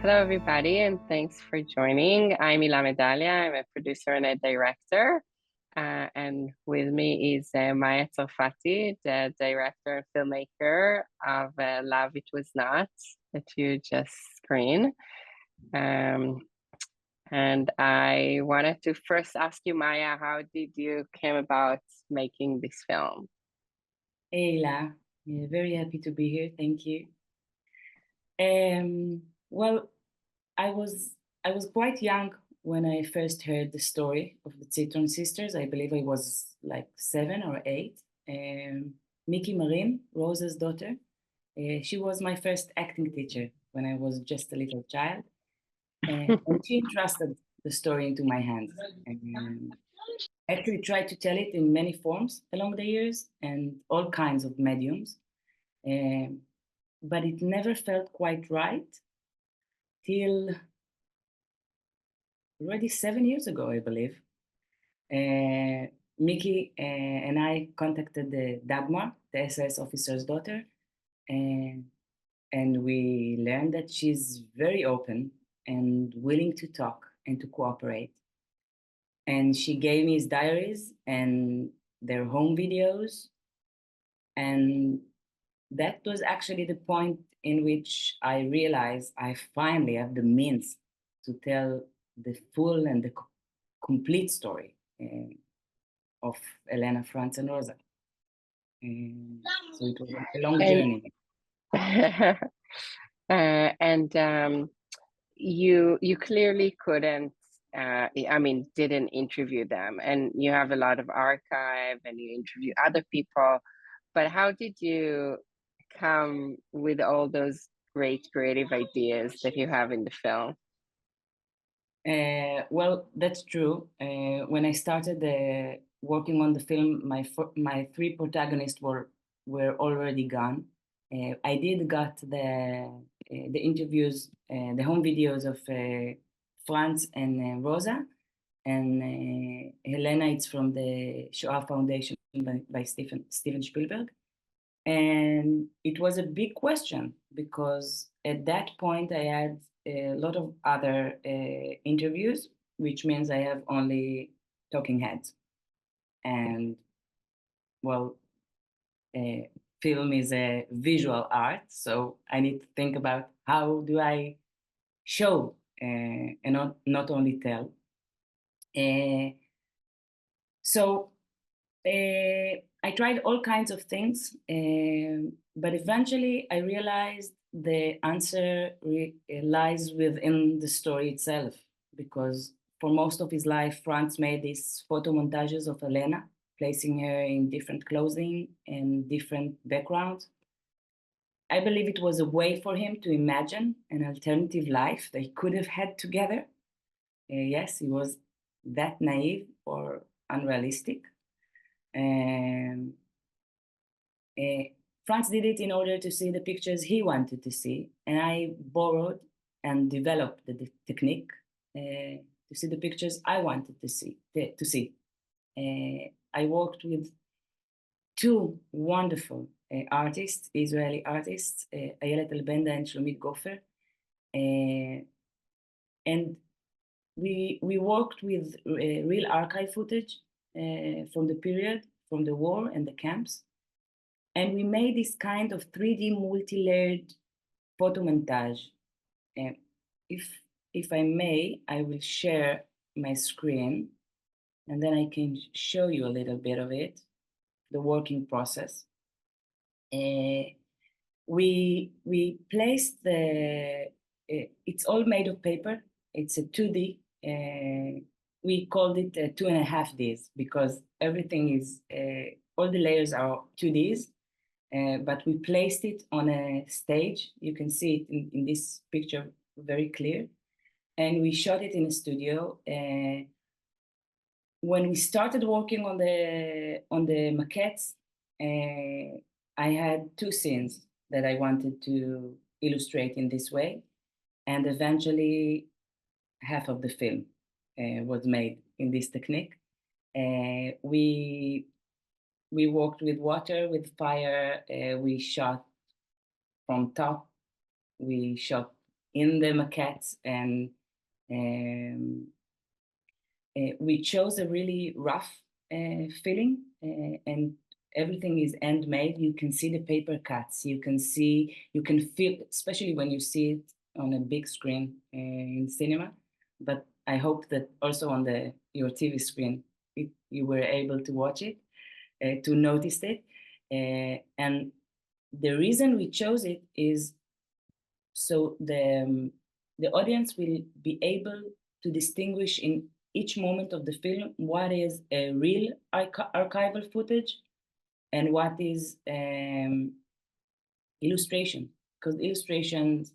Hello, everybody, and thanks for joining. I'm Hilla Medalia. I'm a producer and a director. And with me is Maya Sarfaty, the director and filmmaker of Love It Was Not, that you just screened. And I wanted to first ask you, Maya, how did you came about making this film? Hey, Hilla, very happy to be here. Thank you. Well, I was quite young when I first heard the story of the Citron sisters. I believe I was like 7 or 8. Mickey Marin, Rosa's daughter, she was my first acting teacher when I was just a little child, and she entrusted the story into my hands. I actually tried to tell it in many forms along the years and all kinds of mediums, but it never felt quite right till already 7 years ago, I believe. Mickey and I contacted the Dagmar, the SS officer's daughter, and we learned that she's very open and willing to talk and to cooperate. And she gave me his diaries and their home videos. And that was actually the point in which I realized I finally have the means to tell the full and the complete story of Elena, Franz, and Rosa. So it was a long journey. You clearly couldn't, didn't interview them, and you have a lot of archive and you interview other people, but how did you come with all those great creative ideas that you have in the film? Well, that's true. When I started working on the film, my 3 protagonists were already gone. I did got the interviews, the home videos of Franz and Rosa, and Helena. It's from the Shoah Foundation by Steven Spielberg. And it was a big question because at that point I had a lot of other interviews, which means I have only talking heads. And well, film is a visual art, so I need to think about how do I show and not only tell. So I tried all kinds of things, but eventually I realized the answer lies within the story itself, because for most of his life, Franz made these photo montages of Elena, placing her in different clothing and different backgrounds. I believe it was a way for him to imagine an alternative life they could have had together. Yes, he was that naive or unrealistic. Franz did it in order to see the pictures he wanted to see, and I borrowed and developed the technique to see the pictures I wanted to see. I worked with 2 wonderful artists, Israeli artists, Ayelet Elbenda and Shlomit Gofer, and we worked with real archive footage from the period, from the war and the camps. And we made this kind of 3D multi-layered photo montage. If I may, I will share my screen, and then I can show you a little bit of it, the working process. We placed it's all made of paper. It's a 2D. We called it 2.5Ds because everything is, all the layers are 2Ds. But we placed it on a stage. You can see it in this picture very clear. And we shot it in a studio. When we started working on the maquettes, I had 2 scenes that I wanted to illustrate in this way. And eventually, half of the film was made in this technique. We worked with water, with fire. We shot from top. We shot in the maquettes, and we chose a really rough filling, and everything is handmade. You can see the paper cuts. You can feel, especially when you see it on a big screen in cinema. But I hope that also on your TV screen, you were able to watch it, to notice it. And the reason we chose it is so the audience will be able to distinguish in each moment of the film what is a real archival footage and what is illustration. Because illustrations,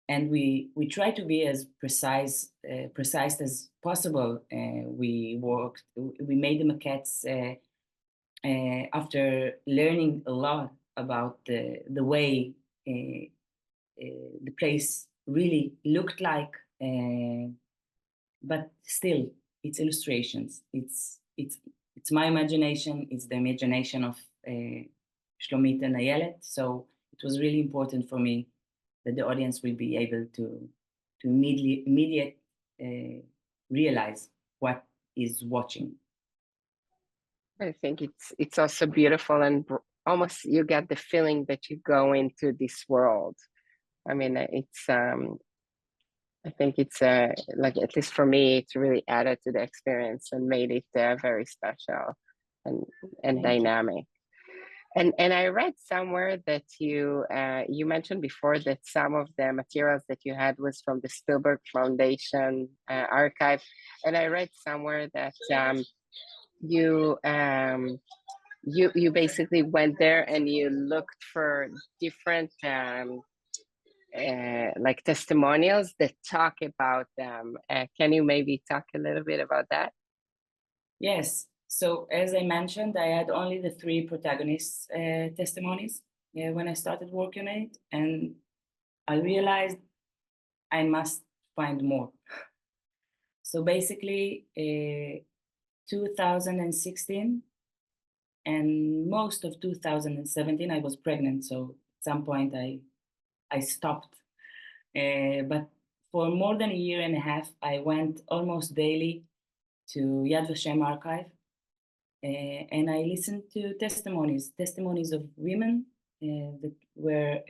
and we try to be as precise as possible. We made the maquettes after learning a lot about the way the place really looked like, but still, it's illustrations. It's my imagination. It's the imagination of Shlomit and Ayelet. So it was really important for me that the audience will be able to immediately realize what is watching. I think it's also beautiful, and almost you get the feeling that you go into this world. I mean, I think it's like, at least for me, it's really added to the experience and made it very special and dynamic. And I read somewhere that you mentioned before that some of the materials that you had was from the Spielberg Foundation archive, and I read somewhere that you basically went there and you looked for different like testimonials that talk about them. Can you maybe talk a little bit about that? Yes. So as I mentioned, I had only the 3 protagonists' testimonies when I started working on it, and I realized I must find more. So basically, 2016 and most of 2017, I was pregnant. So at some point, I stopped. But for more than a year and a half, I went almost daily to Yad Vashem archive, and I listened to testimonies of women that were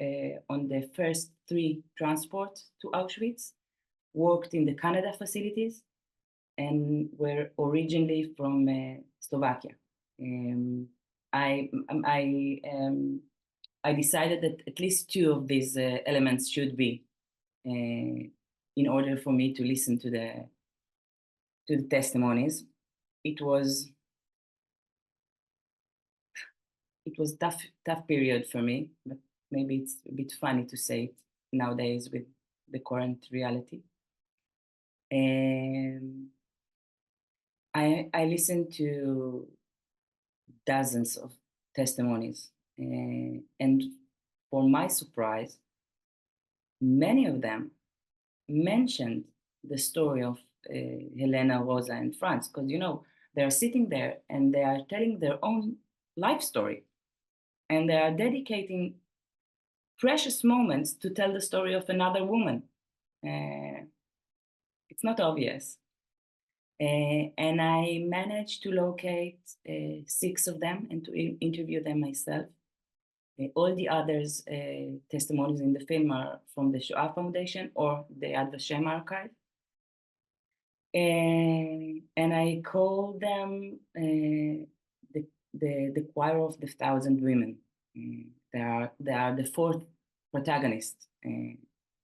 on the first 3 transports to Auschwitz, worked in the Canada facilities, and were originally from Slovakia. I decided that at least 2 of these elements should be in order for me to listen to the testimonies. It was tough period for me, but maybe it's a bit funny to say it nowadays with the current reality. And I listened to dozens of testimonies, and for my surprise, many of them mentioned the story of Helena, Rosa, and Franz, because they are sitting there and they are telling their own life story, and they are dedicating precious moments to tell the story of another woman. It's not obvious. And I managed to locate 6 of them and to interview them myself. All the others' testimonies in the film are from the Shoah Foundation or the Yad Vashem archive. And I call them the choir of the 1,000 women. They are the 4th protagonist,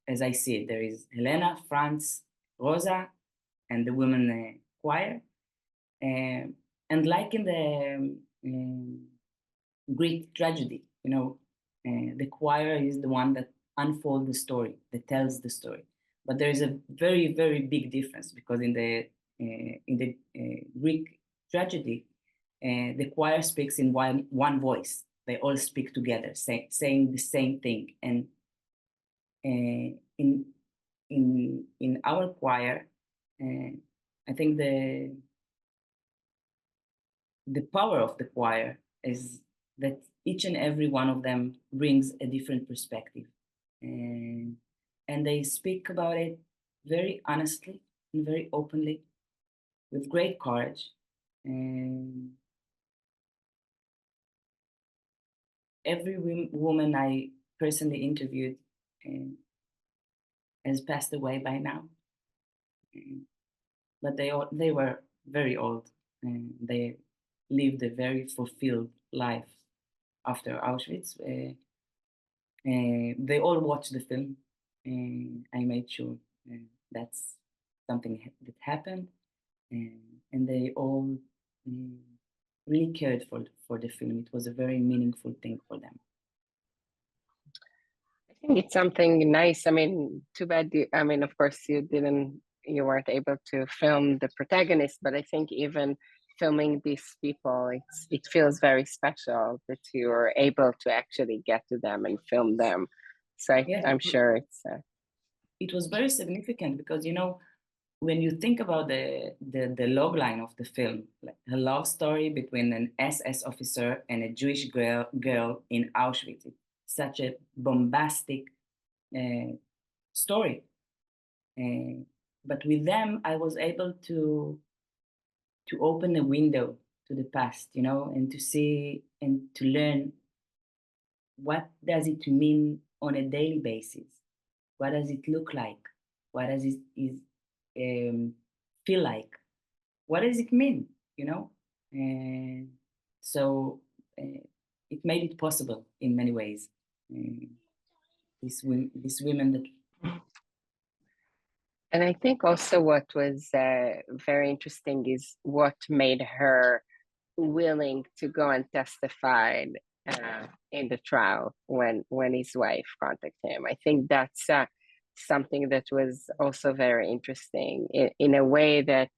as I see it. There is Helena, Franz, Rosa, and the women choir. And like in the Greek tragedy, the choir is the one that unfolds the story, that tells the story. But there is a very, very big difference, because in the Greek tragedy, the choir speaks in one voice. They all speak together, saying the same thing. And in our choir, I think the power of the choir is that each and every one of them brings a different perspective. And and they speak about it very honestly and very openly, with great courage. And every woman I personally interviewed has passed away by now. But they were very old, and they lived a very fulfilled life after Auschwitz. They all watched the film, and I made sure that's something that happened, and they all um, really cared for the film. It was a very meaningful thing for them. I think it's something nice. I mean, too bad I mean, of course, you weren't able to film the protagonist, but I think even filming these people, it feels very special that you were able to actually get to them and film them. So Yeah, I'm sure it was very significant because, when you think about the log line of the film, like a love story between an SS officer and a Jewish girl in Auschwitz, it's such a bombastic story. But with them, I was able to open a window to the past, and to see and to learn what does it mean on a daily basis. What does it look like? What does it feel like? What does it mean? And so it made it possible in many ways. These women that. And I think also what was very interesting is what made her willing to go and testify in the trial when his wife contacted him. I think that's something that was also very interesting in a way that,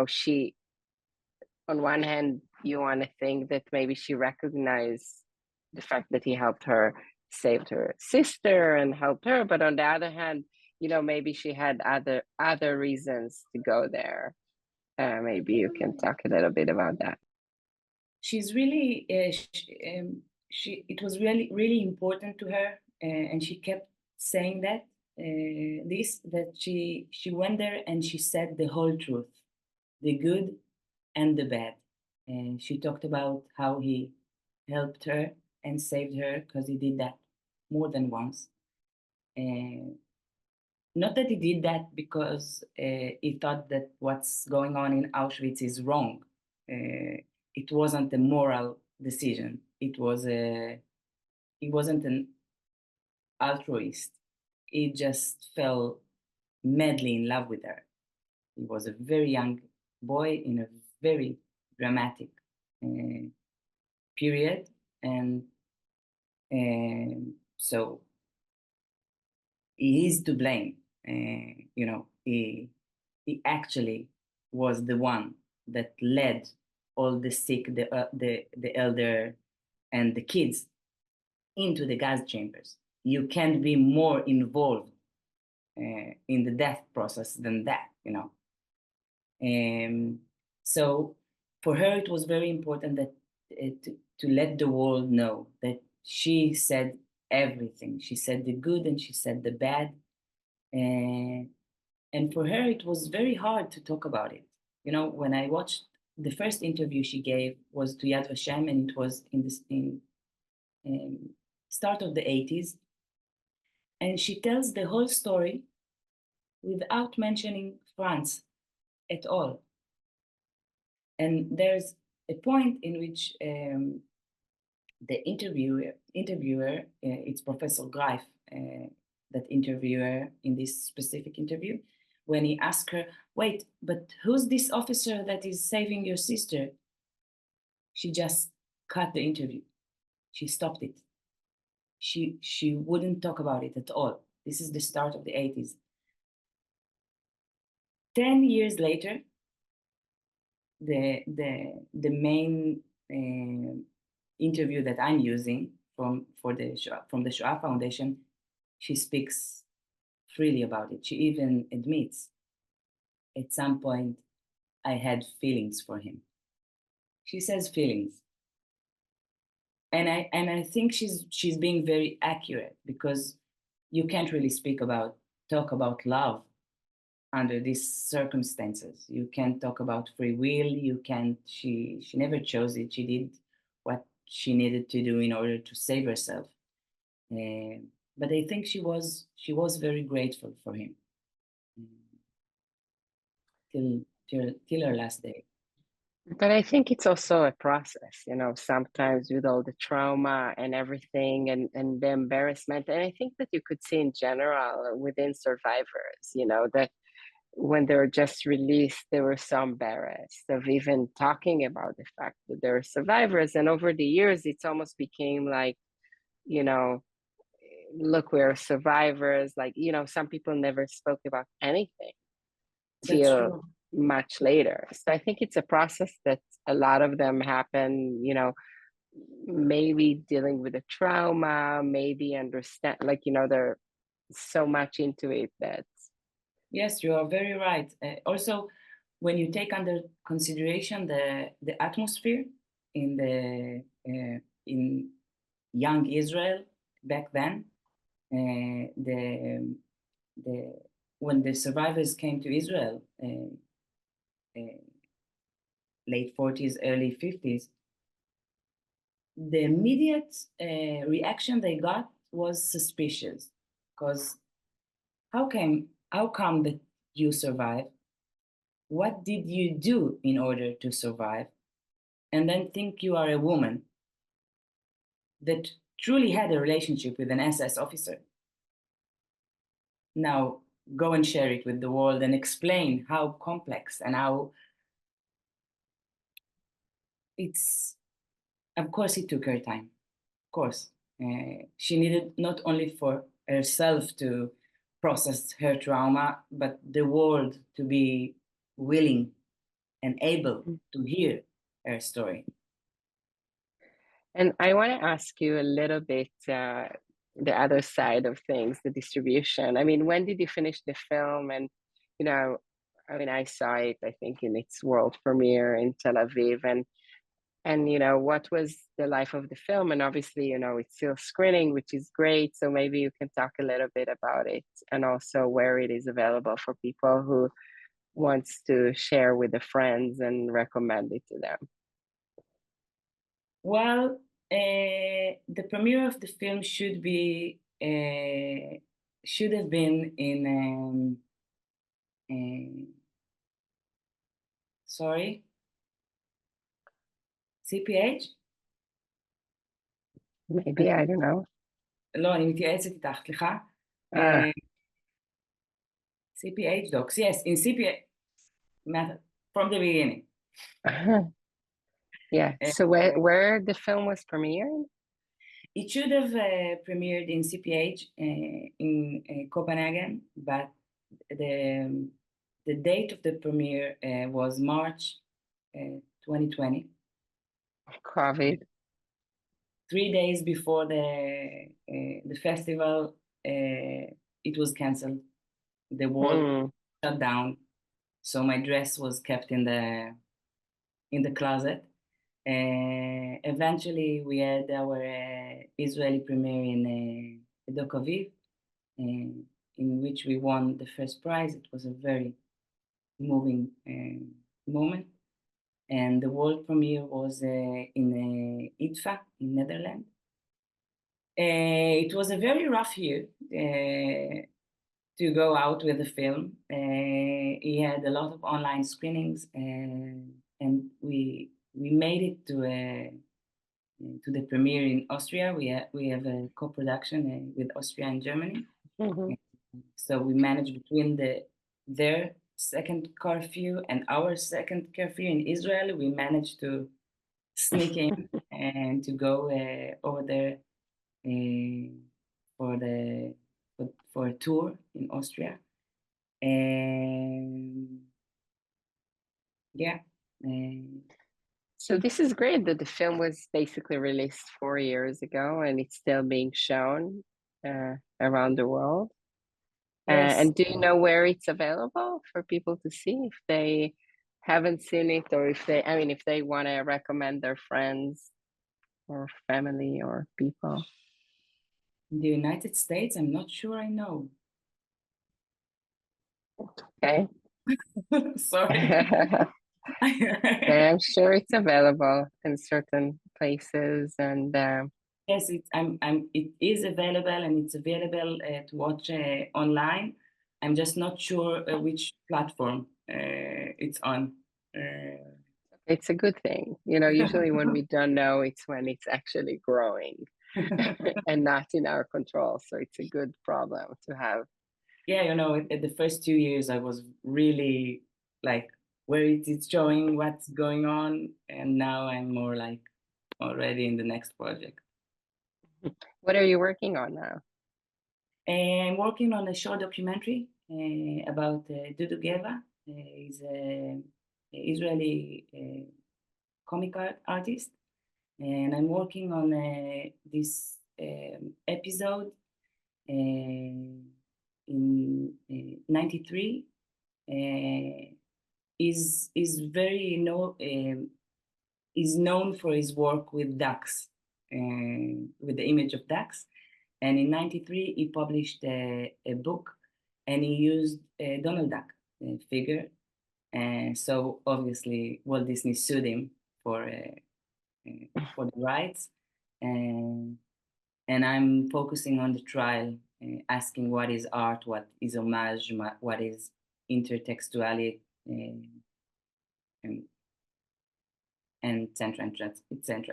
she, on one hand, you want to think that maybe she recognized the fact that he helped her, saved her sister and helped her, but on the other hand, maybe she had other reasons to go there. Maybe you can talk a little bit about that. She's really it was really important to her, and she kept saying that that she went there and she said the whole truth, the good and the bad. And she talked about how he helped her and saved her, because he did that more than once. And not that he did that because he thought that what's going on in Auschwitz is wrong. It wasn't a moral decision. He wasn't an altruist. He just fell madly in love with her. He was a very young boy in a very dramatic period, and so he is to blame. He actually was the one that led all the sick, the elder, and the kids into the gas chambers. You can't be more involved in the death process than that, So for her, it was very important that to let the world know that she said everything. She said the good and she said the bad. And for her, it was very hard to talk about it. When I watched the first interview she gave was to Yad Vashem, and it was in start of the 80s. And she tells the whole story without mentioning France at all. And there's a point in which the interviewer, it's Professor Greif, that interviewer in this specific interview, when he asked her, wait, but who's this officer that is saving your sister? She just cut the interview. She stopped it. She wouldn't talk about it at all. This is the start of the 80s. 10 years later, the main interview that I'm using from the Shoah Foundation, she speaks freely about it. She even admits, at some point, I had feelings for him. She says feelings. And I think she's being very accurate, because you can't really talk about love under these circumstances. You can't talk about free will. You can't. She never chose it. She did what she needed to do in order to save herself. But I think she was very grateful for him till her last day. But I think it's also a process, sometimes with all the trauma and everything and the embarrassment. And I think that you could see in general within survivors, that when they were just released, they were so embarrassed of even talking about the fact that they're survivors. And over the years, it's almost became like, you know, look, we're survivors. Like, some people never spoke about anything That's till true. much later. So I think it's a process that a lot of them happen, maybe dealing with the trauma, maybe understand, like, they're so much into it that. Yes, you are very right. Also, when you take under consideration the atmosphere in the in young Israel back then, the when the survivors came to Israel, uh, late 40s, early 50s, the immediate reaction they got was suspicious, because how come that you survive? What did you do in order to survive? And then think you are a woman that truly had a relationship with an SS officer. Now go and share it with the world and explain how complex and how it's. Of course, it took her time. Of course, she needed not only for herself to process her trauma, but the world to be willing and able to hear her story. And I want to ask you a little bit the other side of things, the distribution. I mean, when did you finish the film? And, I saw it, I think, in its world premiere in Tel Aviv. And what was the life of the film? And obviously, it's still screening, which is great. So maybe you can talk a little bit about it and also where it is available for people who wants to share with the friends and recommend it to them. Well, the premiere of the film should have been in sorry, CPH? Maybe, I don't know. לא, אני מתייעצת איתך, סליחה. Ah. CPH docs, yes, in CPH, from the beginning. Yeah. So where the film was premiered? It should have premiered in CPH in Copenhagen, but the date of the premiere was March 2020. COVID. 3 days before the festival, it was canceled. The world shut down, so my dress was kept in the closet. Eventually, we had our Israeli premiere in Dock Aviv, in which we won the first prize. It was a very moving moment. And the world premiere was in ITFA in Netherlands. It was a very rough year to go out with the film. He had a lot of online screenings, and we made it to the premiere in Austria. We have a co-production with Austria and Germany. Mm-hmm. So we managed between their second curfew and our second curfew in Israel. We managed to sneak in and to go over there for a tour in Austria. And yeah. So this is great that the film was basically released 4 years ago and it's still being shown around the world. Yes. And do you know where it's available for people to see if they haven't seen it, or if they want to recommend their friends or family or people? In the United States, I'm not sure I know. Okay. Sorry. I'm sure it's available in certain places, and Yes, it is available, and it's available to watch online. I'm just not sure which platform it's on. it's a good thing. Usually when we don't know, it's when it's actually growing and not in our control. So it's a good problem to have. Yeah, at the first 2 years, I was really like, where it is showing, what's going on, and now I'm more like already in the next project. What are you working on now? I'm working on a short documentary about Dudu Geva. He's an Israeli comic artist, and I'm working on this episode in '93. Is very is known for his work with ducks, with the image of ducks. And in '93, he published a book, and he used a Donald Duck figure. And so obviously, Walt Disney sued him for the rights. And I'm focusing on the trial, asking what is art, what is homage, what is intertextuality, and etc.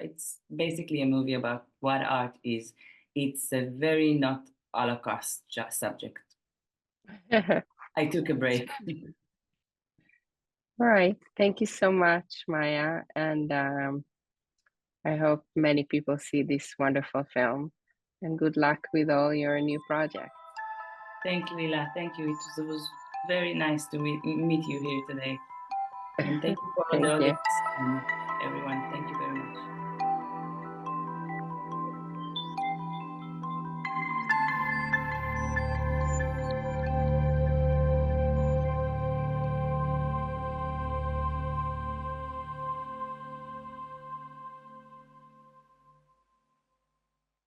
It's basically a movie about what art is. It's a very not Holocaust subject. I took a break. All right. Thank you so much, Maya. And I hope many people see this wonderful film. And good luck with all your new projects. Thank you, Hilla. Thank you. It was very nice to meet you here today. And thank you for all the Thank you. audience and everyone. Thank you.